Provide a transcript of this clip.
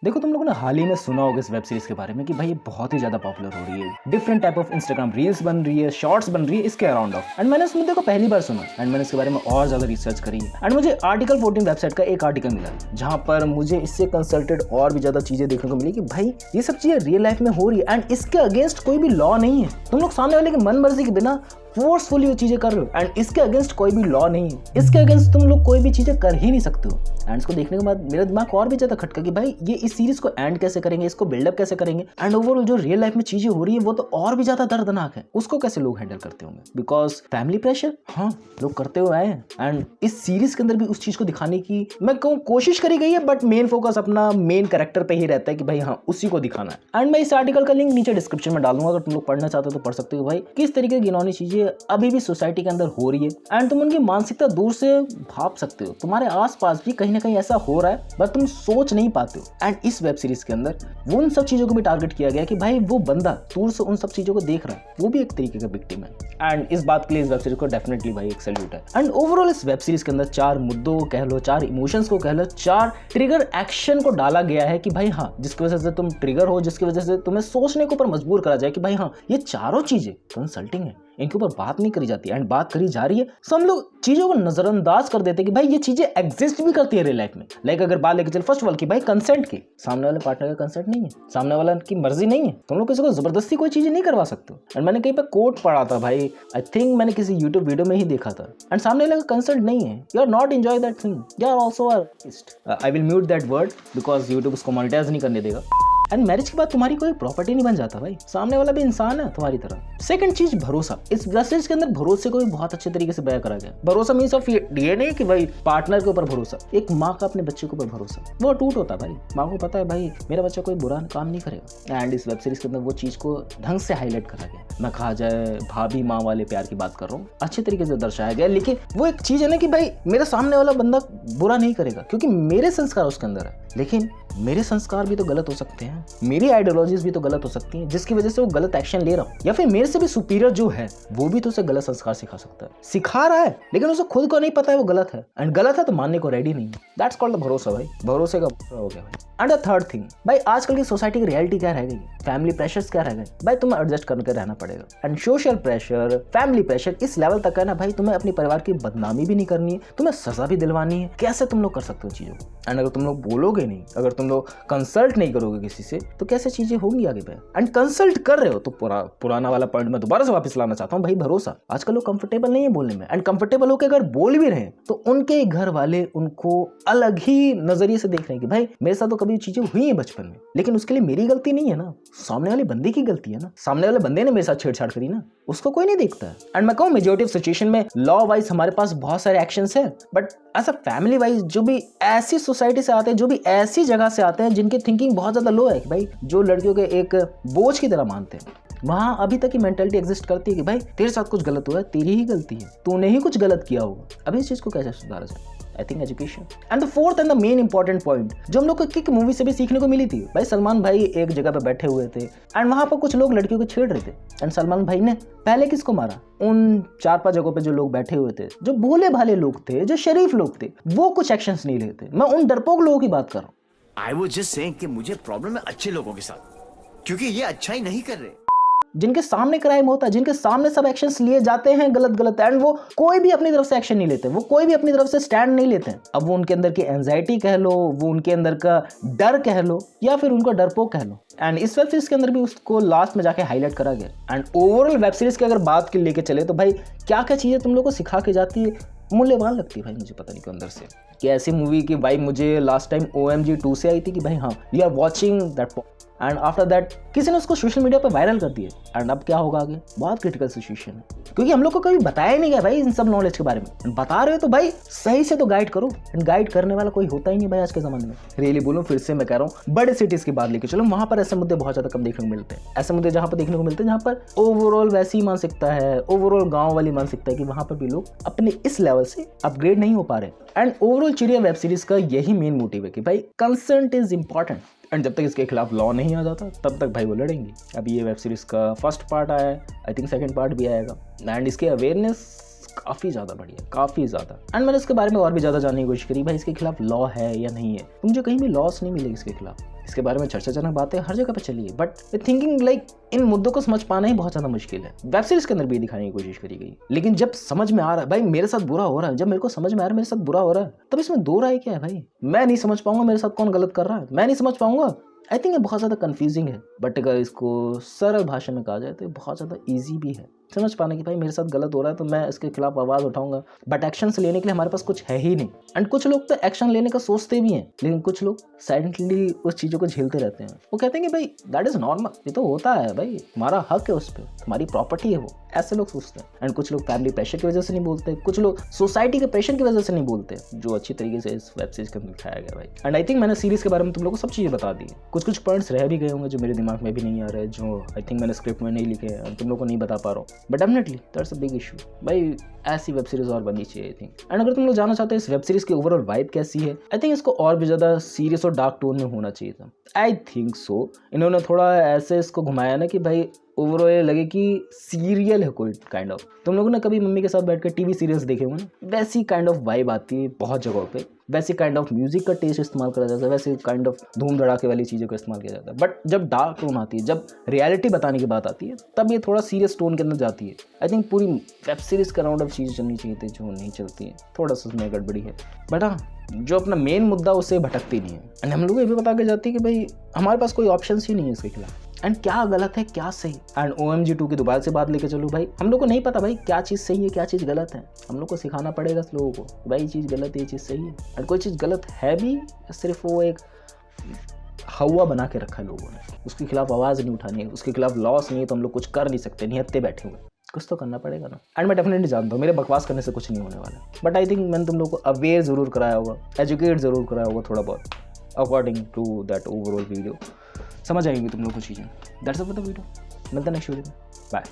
देखो तुम लोगों ने हाल ही में सुना होगा इस वेब सीरीज के बारे में कि भाई ये बहुत ही ज्यादा पॉपुलर हो रही है। Different type of Instagram reels बन रही है, शॉर्ट्स बन रही है इसके अराउंड ऑफ। एंड मैंने इस मुद्दे को पहली बार सुना एंड मैंने इसके बारे में और ज्यादा रिसर्च करी एंड मुझे आर्टिकल 14 वेबसाइट का एक आर्टिकल मिला जहां पर मुझे इससे कंसल्टेड और भी ज्यादा चीजें देखने को मिली कि भाई ये सब चीजें रियल लाइफ में हो रही है एंड इसके अगेंस्ट कोई भी लॉ नहीं है। तुम लोग सामने वाले की मन मर्जी के बिना फोर्सफुली वो चीजें कर रहे हो एंड इसके अगेंस्ट कोई भी लॉ नहीं है। इसके अगेंस्ट तुम लोग कोई भी चीजें कर ही नहीं सकते हो। एंड इसको देखने के बाद मेरा दिमाग और भी ज्यादा खटका कि भाई ये इस सीरीज को एंड कैसे करेंगे, इसको बिल्डअप कैसे करेंगे एंड ओवरऑल जो रियल लाइफ में चीजें हो रही है वो तो और भी ज्यादा दर्दनाक है। उसको कैसे लोग हैंडल करते होंगे बिकॉज फैमिली प्रेशर हाँ लोग करते हुए आए हैं एंड इस सीरीज के अंदर भी उस चीज को दिखाने की मैं कहूँ कोशिश करी गई है, बट मेन फोकस अपना मेन कैरेक्टर पे ही रहता है कि भाई हाँ उसी को दिखाना है। एंड मैं इस आर्टिकल का लिंक नीचे डिस्क्रिप्शन में डालूंगा, अगर तुम लोग पढ़ना चाहते हो तो पढ़ सकते हो भाई किस तरीके की गिनौनी चीजें अभी भी सोसाइटी के अंदर हो रही है एंड तुम उनकी मानसिकता दूर से भाप सकते हो। तुम्हारे आसपास भी कहीं ना कहीं ऐसा हो रहा है बस तुम सोच नहीं पाते हो। एंड इस वेब सीरीज के अंदर वो उन सब चीजों को भी टारगेट किया गया कि भाई वो बंदा दूर से उन सब चीजों को देख रहा है, वो भी एक तरीके का विक्टिम है। एंड इस बात के लिए इस वेब सीरीज को डेफिनेटली भाई एक सैल्यूट है। एंड ओवरऑल इस वेब सीरीज के अंदर 4 मुद्दों को कह लो, 4 इमोशंस को कह लो, 4 ट्रिगर एक्शन को डाला गया है कि भाई हाँ जिसकी वजह से तुम ट्रिगर हो, जिसकी वजह से तुम्हें सोचने के ऊपर मजबूर करा जाए कि भाई हाँ ये चारों चीजें कंसल्टिंग है, इनके ऊपर बात नहीं करी जाती एंड बात करी जा रही है। सो हम लोग चीजों को नजरअंदाज कर देते कि भाई ये चीजें एग्जिस्ट भी करती है रियल लाइफ में। लाइक अगर बात लेके चल फर्स्ट ऑफ ऑल कि भाई कंसेंट की, सामने वाले पार्टनर का कंसेंट नहीं है, सामने वाला की मर्जी नहीं है, तुम लोग किसी को जबरदस्ती कोई चीजें नहीं करवा सकते। एंड मैंने कहीं पे कोट पढ़ा था भाई, आई थिंक मैंने किसी यूट्यूब वीडियो में ही देखा था। एंड सामने वाले का कंसेंट नहीं है, you are not enjoy that thing, you are also artist. I will mute that word because YouTube उसको मोनेटाइज नहीं करने देगा। एंड मैरिज के बाद तुम्हारी कोई प्रॉपर्टी नहीं बन जाता भाई, सामने वाला भी इंसान है तुम्हारी तरह। सेकंड चीज भरोसा। इस मैसेज के अंदर भरोसे को भी बहुत अच्छे तरीके से बयां करा गया। भरोसा मीन्स ऑफ ये नहीं कि भाई पार्टनर के ऊपर भरोसा, एक माँ का अपने बच्चे के ऊपर भरोसा वो टूट होता है भाई। माँ को पता है भाई मेरा बच्चा कोई बुरा काम नहीं करेगा एंड इस वेब सीरीज के अंदर वो चीज को ढंग से हाईलाइट करा गया। मैं कहा जाए भाभी माँ वाले प्यार की बात कर रहा हूँ, अच्छे तरीके से दर्शाया गया। लेकिन वो एक चीज है ना कि भाई मेरा सामने वाला बंदा बुरा नहीं करेगा क्योंकि मेरे संस्कार उसके अंदर है, लेकिन मेरे संस्कार भी तो गलत हो सकते हैं, मेरी आइडियोलॉजीज भी तो गलत हो सकती हैं जिसकी वजह से वो गलत एक्शन ले रहा हूँ, या फिर मेरे से भी सुपीरियर जो है वो भी तो उसे गलत संस्कार सिखा सकता है, सिखा रहा है लेकिन उसे खुद को नहीं पता है वो गलत है एंड गलत है तो मानने को रेडी नहीं है। दैट्स कॉल्ड द भरोसा भाई, भरोसे का हो गया भाई। एंड द थर्ड थिंग भाई, आजकल की सोसाइटी की रियलिटी क्या रह गई, फैमिली प्रेशर्स क्या रह गए भाई, तुम्हें एडजस्ट करके रहना पड़ेगा। And social pressure, family pressure इस लेवल तक है ना भाई, तुम्हें अपने परिवार की बदनामी भी नहीं करनी है, तुम्हें सजा भी दिलवानी है। कैसे तुम लोग कर सकते हो चीजों को? एंड अगर तुम लोग बोलोगे नहीं, अगर तुम लोग कंसल्ट नहीं करोगे किसी से तो कैसे चीजें होंगी आगे पे। एंड कंसल्ट कर रहे हो तो पुराना वाला पॉइंट में दोबारा से वापस लाना चाहता हूँ भाई, भरोसा। आजकल लोग कंफर्टेबल नहीं है बोलने में एंड कंफर्टेबल होकर अगर बोल भी रहे तो उनके घर वाले उनको अलग ही नजरिए से देख रहे हैं कि भाई मेरे साथ तो कभी चीजें हुई है बचपन में, लेकिन उसके लिए मेरी गलती नहीं है ना, सामने वाले बंदे की गलती है ना, सामने वाले बंदे ने मेरे साथ छेड़छाड़ करी ना, उसको कोई नहीं देखता है। एंड मैं कहूँ मेजॉरिटी ऑफ सिचुएशन में लॉ वाइज हमारे पास बहुत सारे एक्शंस हैं, बट ऐसा फैमिली वाइज जो भी ऐसी सोसाइटी से आते हैं, जो भी ऐसी जगह से आते हैं जिनकी थिंकिंग बहुत ज्यादा लो है कि भाई जो लड़कियों के एक बोझ की तरह मानते हैं, वहां अभी तक की मेंटालिटी एग्जिस्ट करती है कि भाई तेरे साथ कुछ गलत हुआ है, तेरी ही गलती है, तूने ही कुछ गलत किया होगा। अभी इस चीज को कैसे सुधारा जाए? I think education. And the fourth and the main important point जो हम लोग को किक मूवी से भी सीखने को मिली थी भाई, सलमान भाई एक जगह पे बैठे हुए थे एंड वहां पर कुछ लोग लड़कियों को छेड़ रहे थे एंड सलमान भाई ने पहले किसको मारा? उन 4-5 जगहों पे जो लोग बैठे हुए थे, जो भोले भाले लोग थे, जो शरीफ लोग थे, वो कुछ एक्शंस नहीं लेते। मैं उन डरपोक लोगों की बात कर रहा हूँ। आई वाज जस्ट सेइंग कि मुझे प्रॉब्लम है अच्छे लोगों के साथ, क्योंकि ये अच्छा ही नहीं कर रहे। जिनके सामने क्राइम होता है, जिनके सामने सब एक्शंस लिए जाते हैं गलत एंड वो कोई भी अपनी तरफ से एक्शन नहीं लेते, वो कोई भी अपनी तरफ से स्टैंड नहीं लेते हैं। अब वो उनके अंदर की एंजाइटी कह लो, वो उनके अंदर का डर कह लो, या फिर उनका डरपोक कह लो। एंड इस वेब सीरीज के अंदर भी उसको लास्ट में जाके हाईलाइट करा गया। एंड ओवरऑल वेब सीरीज की अगर बात के लेके चले तो भाई क्या क्या चीजें तुम लोग को सिखा के जाती है, मूल्यवान लगती है भाई मुझे, पता नहीं क्यों अंदर से कि ऐसी मूवी की भाई मुझे लास्ट टाइम OMG 2 से आई थी कि भाई हाँ you are watching that and after that किसी ने उसको सोशल मीडिया पर वायरल कर दिया। एंड अब क्या होगा आगे? बहुत क्रिटिकल सिचुएशन है क्योंकि हम लोग को कभी बताया नहीं गया भाई इन सब नॉलेज के बारे में। बता रहे हो तो भाई सही से तो गाइड करो, एंड गाइड करने वाला कोई होता ही नहीं भाई आज के जमाने में। रियली बोलूं, फिर से मैं कह रहा हूँ, बड़े सिटीज की बात लेके चलो, वहां पर ऐसे मुद्दे बहुत ज्यादा कम देखने को मिलते हैं। ऐसे मुद्दे जहां पर देखने को मिलते हैं जहां पर ओवरऑल वैसी मानसिकता है, ओवरऑल गाँव वाली मानसिकता है कि वहां पर भी लोग अपने इस लेवल से अपग्रेड नहीं हो पा रहे। एंड ओवरऑल चिड़िया वेब सीरीज का यही मेन मोटिव है कि भाई कंसेंट इज इंपॉर्टेंट एंड जब तक इसके खिलाफ लॉ नहीं आ जाता तब तक भाई वो लड़ेंगे। अभी ये वेब सीरीज का फर्स्ट पार्ट आया है, आई थिंक सेकंड पार्ट भी आएगा एंड इसकी अवेयरनेस काफ़ी ज़्यादा बढ़िया, काफ़ी ज़्यादा। एंड मैंने इसके बारे में और भी ज़्यादा जानने की कोशिश करी भाई इसके खिलाफ लॉ है या नहीं है। तो मुझे कहीं भी लॉस नहीं मिलेगी इसके खिलाफ। इसके बारे में चर्चाजनक बातें हर जगह पे चली है, बट थिंकिंग लाइक इन मुद्दों को समझ पाना ही बहुत ज़्यादा मुश्किल है। वेब सीरीज के अंदर भी दिखाने की कोशिश करी गई, लेकिन जब समझ में आ रहा है भाई मेरे साथ बुरा हो रहा है, जब मेरे को समझ में आ रहा है मेरे साथ बुरा हो रहा है, तब इसमें दो राय क्या है भाई? मैं नहीं समझ पाऊंगा मेरे साथ कौन गलत कर रहा है, मैं नहीं समझ पाऊंगा। आई थिंक ये बहुत ज़्यादा कन्फ्यूजिंग है, बट अगर इसको सरल भाषा में कहा जाए तो ये बहुत ज़्यादा ईजी भी है समझ पाना कि भाई मेरे साथ गलत हो रहा है तो मैं इसके खिलाफ आवाज़ उठाऊंगा, बट एक्शन से लेने के लिए हमारे पास कुछ है ही नहीं। एंड कुछ लोग तो एक्शन लेने का सोचते भी हैं, लेकिन कुछ लोग साइलेंटली उस चीज़ों को झेलते रहते हैं। वो कहते हैं कि भाई दैट इज़ नॉर्मल, ये तो होता है भाई, हमारा हक है उस पर, हमारी प्रॉपर्टी है वो, ऐसे लोग सोचते हैं। एंड कुछ लोग फैमिली प्रेशर की वजह से नहीं बोलते, कुछ लोग सोसाइटी के प्रेशर की वजह से नहीं बोलते, जो अच्छी तरीके से इस वेब सीरीज के अंदर दिखाया गया भाई। एंड आई थिंक मैंने सीरीज के बारे में तुम लोगों को सब चीज़ें बता दी। कुछ पॉइंट्स रह भी गए होंगे जो मेरे दिमाग में भी नहीं आ रहे, जो आई थिंक मैंने स्क्रिप्ट में नहीं लिखे हैं, तुम लोग को नहीं बता पा रहा हूँ, but definitely that's a big issue भाई। ऐसी वेब सीरीज और बननी चाहिए आई थिंक। एंड अगर तुम लोग जानना चाहते हो इस वेब सीरीज की ओवरऑल वाइब कैसी है, आई थिंक इसको और भी ज़्यादा सीरियस और डार्क टोन में होना चाहिए था। आई थिंक सो इन्होंने थोड़ा ऐसे इसको घुमाया ना कि भाई ओवरऑल ये लगे कि सीरियल है कोई काइंड ऑफ। तुम लोगों ने कभी मम्मी के साथ बैठ कर टीवी सीरियल्स देखे होंगे ना, वैसी काइंड ऑफ वाइब आती है बहुत जगहों पे, वैसी काइंड ऑफ म्यूजिक का टेस्ट इस्तेमाल करा जाता है, वैसे काइंड ऑफ धूम धड़ाके वाली चीज़ों का इस्तेमाल किया जाता है। बट जब डार्क टोन आती है, जब रियलिटी बताने की बात आती है, तब ये थोड़ा सीरियस टोन के अंदर जाती है। आई थिंक पूरी वेब सीरीज का राउंड ऑफ चीज़ें चलनी चाहिए थी जो नहीं चलती है, थोड़ा सा उसमें गड़बड़ी है। बट हाँ, जो अपना मेन मुद्दा उससे भटकती नहीं है। एंड हम लोग को ये भी बता के जाती है कि भाई हमारे पास कोई ऑप्शन ही नहीं है इसके खिलाफ, एंड क्या गलत है क्या सही। एंड OMG 2 की दोबारा से बात लेके चलो भाई, हम लोग को नहीं पता भाई क्या चीज़ सही है क्या चीज़ गलत है, हम लोग को सिखाना पड़ेगा लोगों को भाई ये चीज़ गलत है ये चीज़ सही है। एंड कोई चीज़ गलत है भी, सिर्फ वो एक हवा बना के रखा है लोगों ने, उसके खिलाफ आवाज़ नहीं उठानी है, उसके खिलाफ लॉस नहीं है तो हम लोग कुछ कर नहीं सकते, निहत्ते बैठे हुए, कुछ तो करना पड़ेगा ना। एंड मैं डेफिनेटली जानता हूँ मेरे बकवास करने से कुछ नहीं होने वाला, बट आई थिंक मैंने तुम लोग को अवेयर ज़रूर कराया होगा, एजुकेट ज़रूर कराया होगा थोड़ा बहुत, according to that overall video. समझ आएंगी तुम लोग को चीज़ें। That's it for the video, मिलता है नेक्स्ट वीडियो में, बाय।